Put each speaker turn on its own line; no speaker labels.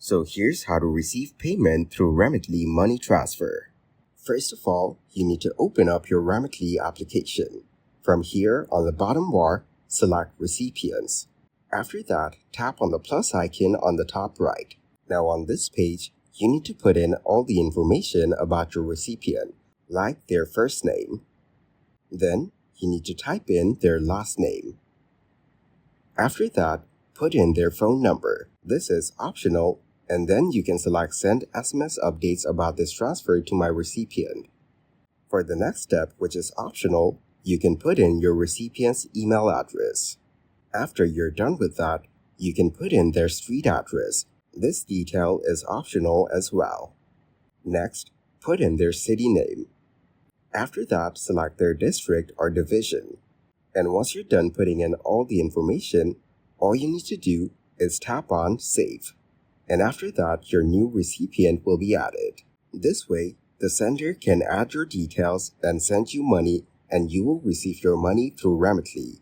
So here's how to receive payment through REMITLY money transfer. First of all, you need to open up your REMITLY application. From here, on the bottom bar, select Recipients. After that, tap on the plus icon on the top right. Now on this page, you need to put in all the information about your recipient, like their first name. Then, you need to type in their last name. After that, put in their phone number. This is optional, and then you can select Send SMS updates about this transfer to my recipient. For the next step, which is optional, you can put in your recipient's email address. After you're done with that, you can put in their street address. This detail is optional as well. Next, put in their city name. After that, select their district or division. And once you're done putting in all the information, all you need to do is tap on Save. And after that, your new recipient will be added. This way, the sender can add your details and send you money, and you will receive your money through REMITLY.